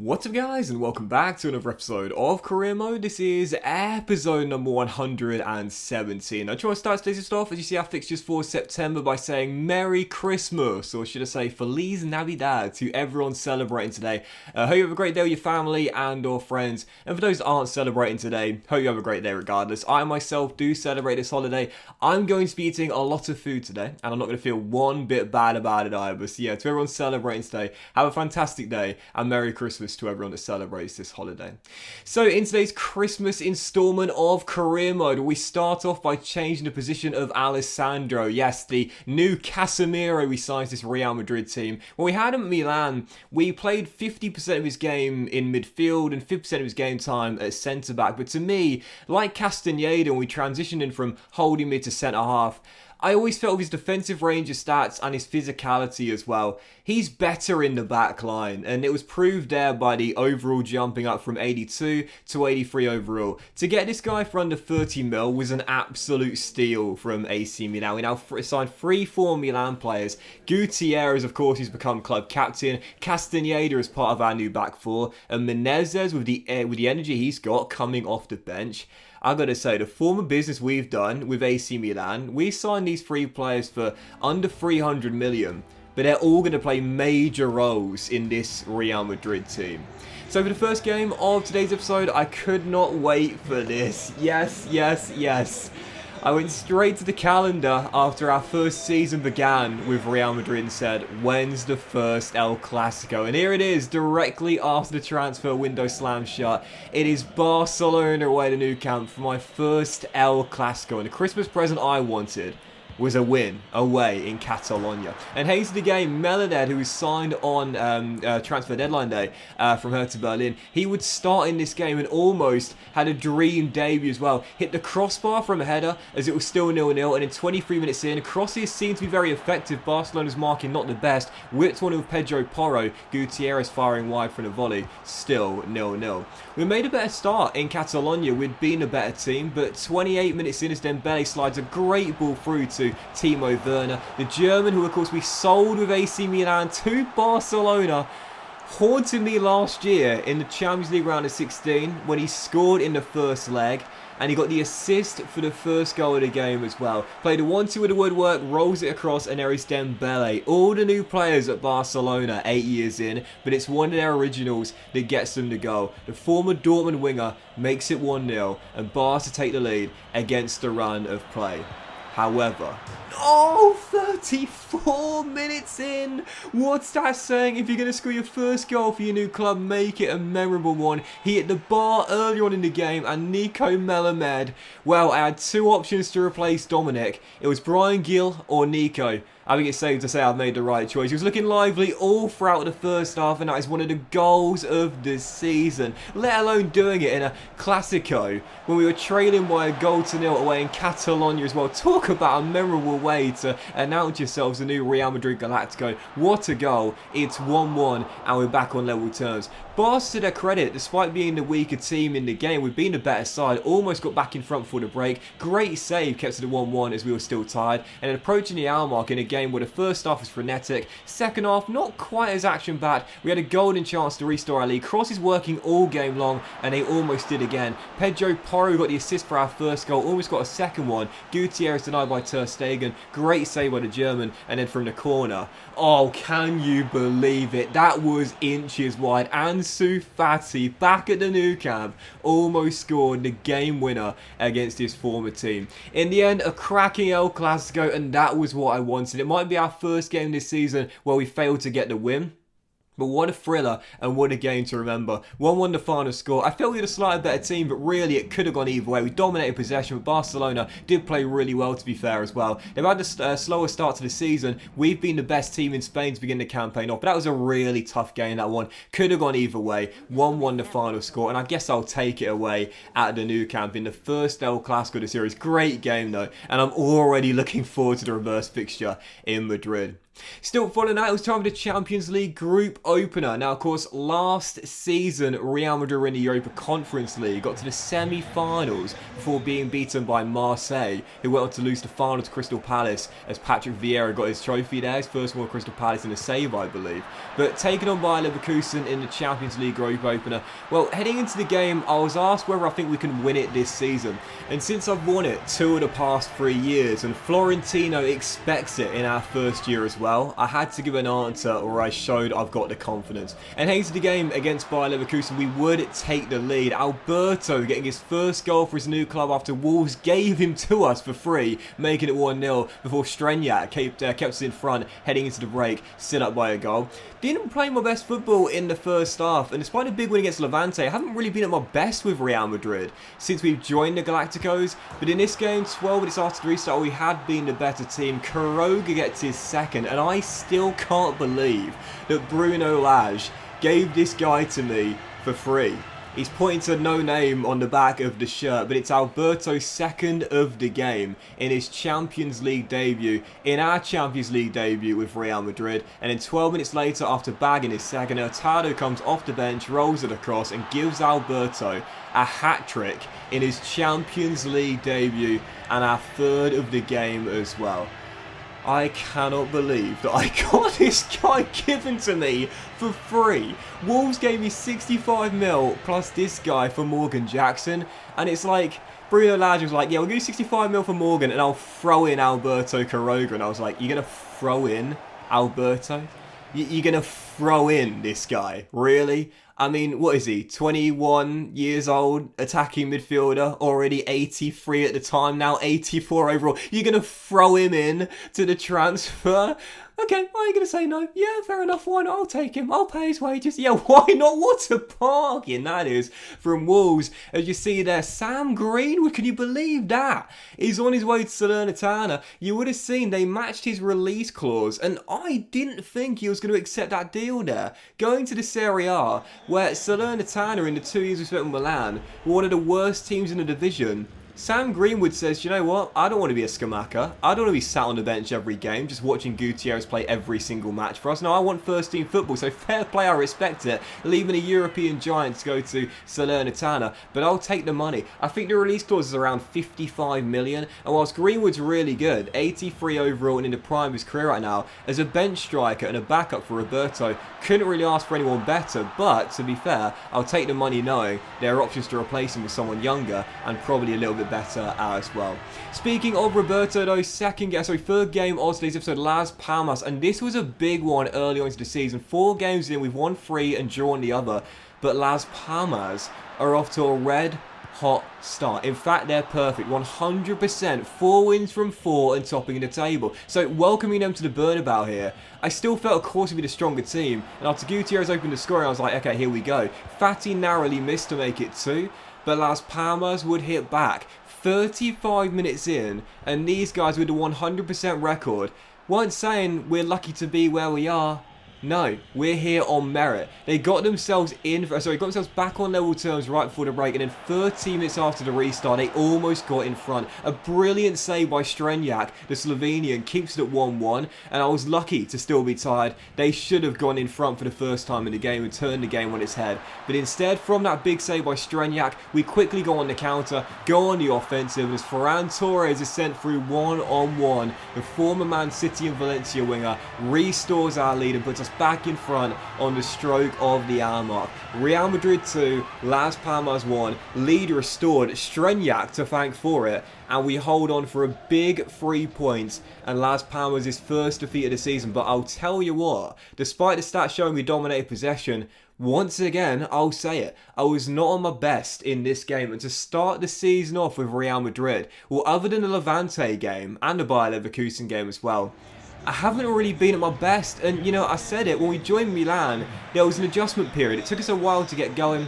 What's up guys, and welcome back to another episode of Career Mode. This is episode number 117. I try to start today's off as you see our fixtures for September by saying Merry Christmas, or should I say Feliz Navidad to everyone celebrating today. Hope you have a great day with your family and or friends, and for those that aren't celebrating today, hope you have a great day regardless. I myself do celebrate this holiday. I'm going to be eating a lot of food today, and I'm not going to feel one bit bad about it either. So yeah, to everyone celebrating today, have a fantastic day and Merry Christmas to everyone that celebrates this holiday. So in today's Christmas installment of Career Mode, we start off by changing the position of Alessandro. Yes, the new Casemiro we signed to this Real Madrid team. When we had him at Milan, we played 50% of his game in midfield and 50% of his game time at centre-back. But to me, like Castaneda, when we transitioned in from holding mid to centre-half, I always felt with his defensive range of stats and his physicality as well, he's better in the back line, and it was proved there by the overall jumping up from 82 to 83 overall. To get this guy for under 30 mil was an absolute steal from AC Milan. We now signed 3 former Milan players. Gutierrez, of course, he's become club captain. Castaneda is part of our new back four, and Menezes with the energy he's got coming off the bench. I gotta say, the former business we've done with AC Milan, we signed these 3 players for under 300 million, but they're all gonna play major roles in this Real Madrid team. So for the first game of today's episode, I could not wait for this. Yes, yes, yes. I went straight to the calendar after our first season began with Real Madrid and said, when's the first El Clasico? And here it is, directly after the transfer window slammed shut. It is Barcelona away to Nou Camp for my first El Clasico. And the Christmas present I wanted was a win away in Catalonia. And here's to the game, Meloned, who was signed on transfer deadline day from Hertha Berlin, he would start in this game and almost had a dream debut as well. Hit the crossbar from a header as it was still 0-0, and in 23 minutes in, crosses seemed to be very effective. Barcelona's marking not the best. Whipped one with Pedro Porro, Gutierrez firing wide from the volley, still 0-0. We made a better start in Catalonia. We'd been a better team, but 28 minutes in as Dembele slides a great ball through to Timo Werner, the German who of course we sold with AC Milan to Barcelona, haunted me last year in the Champions League round of 16 when he scored in the first leg and he got the assist for the first goal of the game as well. Played a 1-2 with the woodwork, rolls it across, and there is Dembele. All the new players at Barcelona 8 years in, but it's one of their originals that gets them the goal. The former Dortmund winger makes it 1-0 and Barca take the lead against the run of play. However, 34 minutes in! What's that saying? If you're going to score your first goal for your new club, make it a memorable one. He hit the bar earlier on in the game, and Nico Melamed, well, I had 2 options to replace Dominic. It was Brian Gill or Nico. I think it's safe to say I've made the right choice. He was looking lively all throughout the first half, and that is one of the goals of the season. Let alone doing it in a Clasico when we were trailing by a goal to 0 away in Catalonia as well. Talk about a memorable way to announce yourselves the new Real Madrid Galactico. What a goal. It's 1-1 and we're back on level terms. Barca, to their credit, despite being the weaker team in the game, we've been the better side, almost got back in front for the break. Great save, kept it at 1-1 as we were still tied, and approaching the hour mark in a game where the first half was frenetic, second half not quite as action-packed. We had a golden chance to restore our lead. Crosses working all game long, and they almost did again. Pedro Porro got the assist for our first goal, almost got a second one. Gutierrez denied by Ter Stegen, great save by the German, and then from the corner. Oh, can you believe it? That was inches wide. Ansu Fati, back at the Nou Camp, almost scored the game winner against his former team. In the end, a cracking El Clasico, and that was what I wanted. It might be our first game this season where we failed to get the win. But what a thriller and what a game to remember. 1-1 the final score. I felt we had a slightly better team, but really it could have gone either way. We dominated possession, but Barcelona did play really well, to be fair, as well. They've had a slower start to the season. We've been the best team in Spain to begin the campaign off, but that was a really tough game, that one. Could have gone either way. 1-1 the final score, and I guess I'll take it away at the Nou Camp in the first El Clasico of the series. Great game, though, and I'm already looking forward to the reverse fixture in Madrid. Still, following that, it was time for the Champions League group opener. Now, of course, last season, Real Madrid were in the Europa Conference League, got to the semi-finals before being beaten by Marseille, who went on to lose the final to Crystal Palace as Patrick Vieira got his trophy there, his first one with Crystal Palace in a save, I believe. But taken on by Leverkusen in the Champions League group opener. Well, heading into the game, I was asked whether I think we can win it this season. And since I've won it 2 of the past 3 years, and Florentino expects it in our first year as well, I had to give an answer where I showed I've got the confidence. And heading to the game against Bayer Leverkusen, we would take the lead. Alberto getting his first goal for his new club after Wolves gave him to us for free, making it 1-0 before Strenjak kept us in front, heading into the break, still up by a goal. Didn't play my best football in the first half, and despite a big win against Levante, I haven't really been at my best with Real Madrid since we've joined the Galacticos. But in this game, 12 minutes after the restart, we had been the better team. Quiroga gets his second, and I still can't believe that Bruno Lage gave this guy to me for free. He's pointing to no name on the back of the shirt, but it's Alberto's second of the game in his Champions League debut, in our Champions League debut with Real Madrid. And then 12 minutes later, after bagging his second, Hurtado comes off the bench, rolls it across and gives Alberto a hat-trick in his Champions League debut and our third of the game as well. I cannot believe that I got this guy given to me for free. Wolves gave me 65 mil plus this guy for Morgan Jackson. And it's like, Bruno Lage was like, yeah, we'll give you 65 mil for Morgan and I'll throw in Alberto Quiroga. And I was like, you're going to throw in Alberto? You're going to throw in this guy? Really? I mean, what is he? 21 years old, attacking midfielder, already 83 at the time, now 84 overall. You're going to throw him in to the transfer? Okay, are you going to say no? Yeah, fair enough, why not? I'll take him, I'll pay his wages. Yeah, why not? What a bargain that is from Wolves. As you see there, Sam Greenwood, can you believe that? He's on his way to Salernitana. You would have seen they matched his release clause, and I didn't think he was going to accept that deal there. Going to the Serie A, where Salernitana in the 2 years we spent with Milan were one of the worst teams in the division. Sam Greenwood says, you know what, I don't want to be a Scamacca. I don't want to be sat on the bench every game just watching Gutierrez play every single match for us. No, I want first team football, so fair play, I respect it. Leaving a European giant to go to Salernitana, but I'll take the money. I think the release clause is around 55 million, and whilst Greenwood's really good, 83 overall and in the prime of his career right now, as a bench striker and a backup for Roberto, couldn't really ask for anyone better, but to be fair, I'll take the money knowing there are options to replace him with someone younger and probably a little bit better as well. Speaking of Roberto though, third game of today's episode, Las Palmas, and this was a big one early on into the season. 4 games in, we've won 3 and drawn the other, but Las Palmas are off to a red hot start. In fact, they're perfect, 100%, 4 wins from 4 and topping the table. So welcoming them to the Bernabeu here, I still felt of course would be the stronger team, and after Gutierrez opened the scoring, I was like, okay, here we go. Fati narrowly missed to make it 2, but Las Palmas would hit back. 35 minutes in, and these guys with a 100% record weren't saying we're lucky to be where we are. No, we're here on merit. They got themselves back on level terms right before the break, and then 13 minutes after the restart, they almost got in front. A brilliant save by Strenjak, the Slovenian, keeps it at 1-1, and I was lucky to still be tied. They should have gone in front for the first time in the game and turned the game on its head. But instead, from that big save by Strenjak, we quickly go on the counter, go on the offensive, and as Ferran Torres is sent through one-on-one, the former Man City and Valencia winger restores our lead and puts us back in front on the stroke of the hour mark. Real Madrid 2, Las Palmas 1, lead restored, Strenjak to thank for it, and we hold on for a big 3 points and Las Palmas' first defeat of the season. But I'll tell you what, despite the stats showing we dominated possession, once again, I'll say it, I was not on my best in this game, and to start the season off with Real Madrid, well, other than the Levante game and the Bayer Leverkusen game as well, I haven't really been at my best. And you know, I said it, when we joined Milan, there was an adjustment period. It took us a while to get going.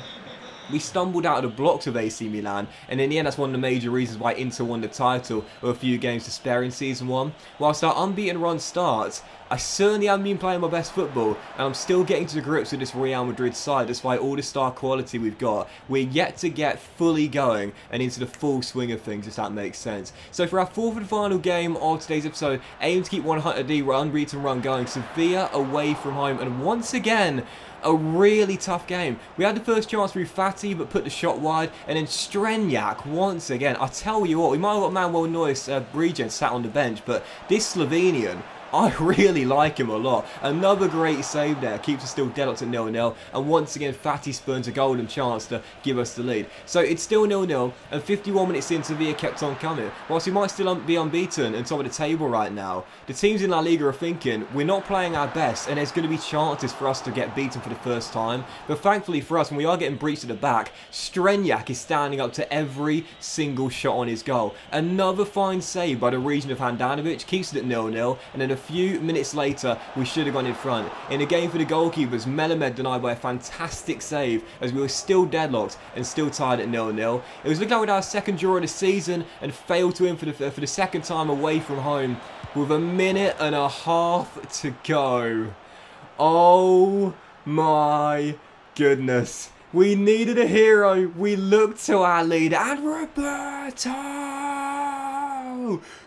We stumbled out of the blocks of AC Milan, and in the end that's one of the major reasons why Inter won the title with a few games to spare in Season 1. Whilst our unbeaten run starts, I certainly haven't been playing my best football, and I'm still getting to grips with this Real Madrid side despite all the star quality we've got. We're yet to get fully going and into the full swing of things, if that makes sense. So for our fourth and final game of today's episode, aim to keep 100 unbeaten run going. Sevilla away from home, and once again, a really tough game. We had the first chance through Fati, but put the shot wide, and then Strenjak once again. I tell you what, we might have got Manuel Neuss, Bregen sat on the bench, but this Slovenian, I really like him a lot. Another great save there. Keeps us still deadlocked at 0-0. And once again, Fati spurns a golden chance to give us the lead. So it's still 0-0. And 51 minutes in, Sevilla kept on coming. Whilst we might still be unbeaten and top of the table right now, the teams in La Liga are thinking we're not playing our best. And there's going to be chances for us to get beaten for the first time. But thankfully for us, when we are getting breached at the back, Strenjak is standing up to every single shot on his goal. Another fine save by the region of Handanovic. Keeps it at 0-0. And then a few minutes later, we should have gone in front. In a game for the goalkeepers, Melamed denied by a fantastic save as we were still deadlocked and still tied at 0-0. It was looking like we'd our second draw of the season and failed to win for the second time away from home with a minute and a half to go. Oh my goodness. We needed a hero. We looked to our leader, and Roberto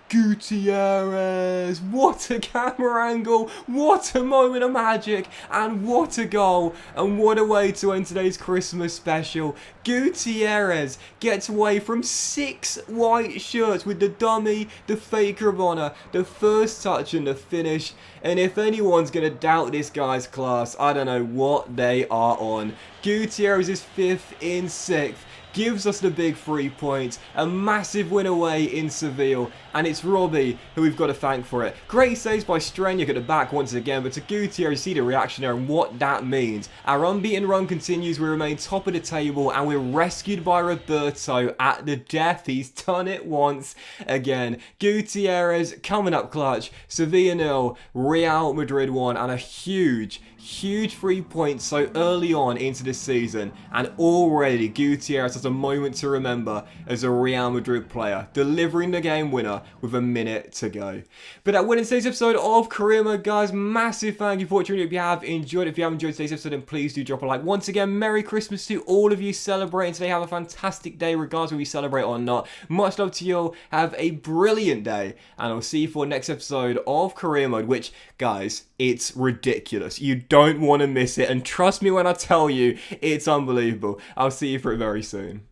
Gutierrez, what a camera angle, what a moment of magic, and what a goal, and what a way to end today's Christmas special. Gutierrez gets away from 6 white shirts with the dummy, the faker of honour, the first touch and the finish, and if anyone's going to doubt this guy's class, I don't know what they are on. Gutierrez is 5th in 6th. Gives us the big 3 points, a massive win away in Seville, and it's Robbie who we've got to thank for it. Great saves by Strenjak at the back once again, but to Gutierrez, see the reaction there and what that means. Our unbeaten run continues, we remain top of the table, and we're rescued by Roberto at the death. He's done it once again. Gutierrez coming up clutch, Sevilla 0, Real Madrid 1, and a huge 3 points so early on into the season, and already Gutierrez has a moment to remember as a Real Madrid player, delivering the game winner with a minute to go. But that went in today's episode of Career Mode, guys. Massive thank you for watching. If you have enjoyed it, if you have enjoyed today's episode, then please do drop a like. Once again, Merry Christmas to all of you celebrating today. Have a fantastic day regardless whether you celebrate or not. Much love to you all. Have a brilliant day, and I'll see you for the next episode of Career Mode, which, guys, it's ridiculous. You don't want to miss it, and trust me when I tell you, it's unbelievable. I'll see you for it very soon.